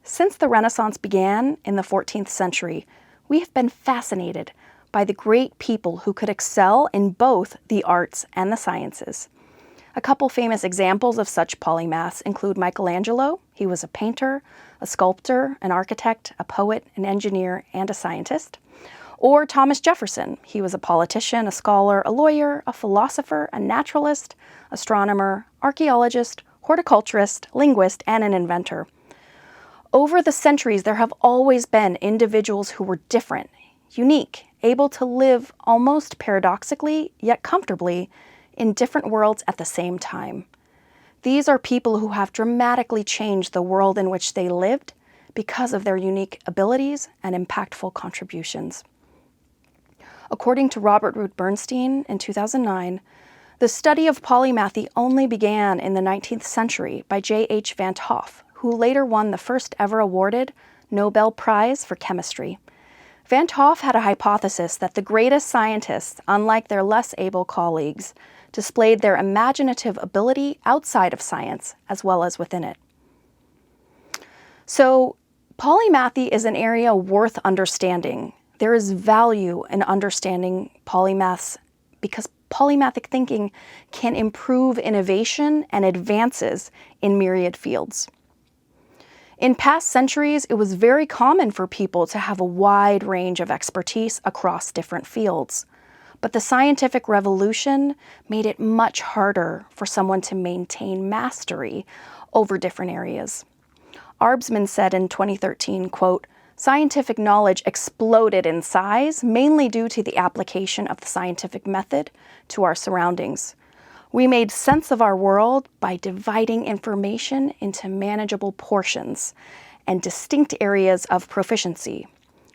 Since the Renaissance began in the 14th century, we have been fascinated by the great people who could excel in both the arts and the sciences. A couple famous examples of such polymaths include Michelangelo. He was a painter, a sculptor, an architect, a poet, an engineer, and a scientist. Or Thomas Jefferson. He was a politician, a scholar, a lawyer, a philosopher, a naturalist, astronomer, archaeologist, horticulturist, linguist, and an inventor. Over the centuries, there have always been individuals who were different, unique, able to live almost paradoxically, yet comfortably, in different worlds at the same time. These are people who have dramatically changed the world in which they lived because of their unique abilities and impactful contributions. According to Robert Root Bernstein in 2009, the study of polymathy only began in the 19th century by J.H. Van 't Hoff, who later won the first ever awarded Nobel Prize for Chemistry. Van 't Hoff had a hypothesis that the greatest scientists, unlike their less able colleagues, displayed their imaginative ability outside of science as well as within it. So, polymathy is an area worth understanding. There is value in understanding polymaths because polymathic thinking can improve innovation and advances in myriad fields. In past centuries, it was very common for people to have a wide range of expertise across different fields. But the scientific revolution made it much harder for someone to maintain mastery over different areas. Arbsman said in 2013, quote, "Scientific knowledge exploded in size, mainly due to the application of the scientific method to our surroundings. We made sense of our world by dividing information into manageable portions and distinct areas of proficiency.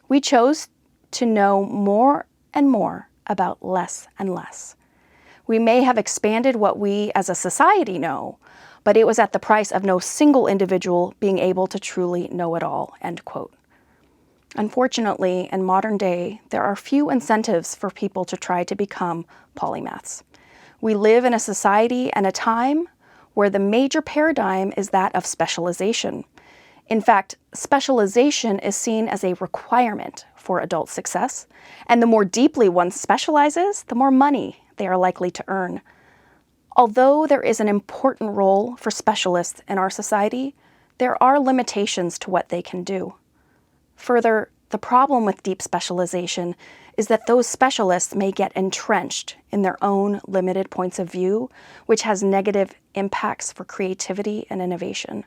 We chose to know more and more about less and less. We may have expanded what we as a society know, but it was at the price of no single individual being able to truly know it all," end quote. Unfortunately, in modern day, there are few incentives for people to try to become polymaths. We live in a society and a time where the major paradigm is that of specialization. In fact, specialization is seen as a requirement for adult success, and the more deeply one specializes, the more money they are likely to earn. Although there is an important role for specialists in our society, there are limitations to what they can do. Further, the problem with deep specialization is that those specialists may get entrenched in their own limited points of view, which has negative impacts for creativity and innovation.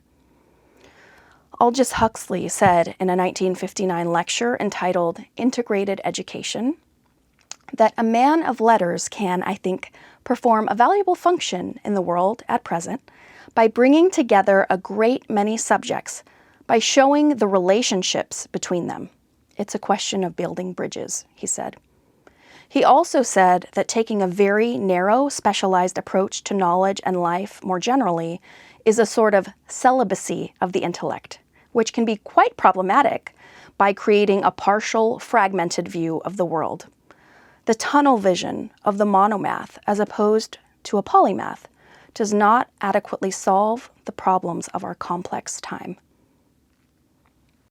Aldous Huxley said in a 1959 lecture entitled Integrated Education that a man of letters can, I think, perform a valuable function in the world at present by bringing together a great many subjects by showing the relationships between them. It's a question of building bridges, he said. He also said that taking a very narrow, specialized approach to knowledge and life more generally is a sort of celibacy of the intellect, which can be quite problematic by creating a partial, fragmented view of the world. The tunnel vision of the monomath, as opposed to a polymath, does not adequately solve the problems of our complex time.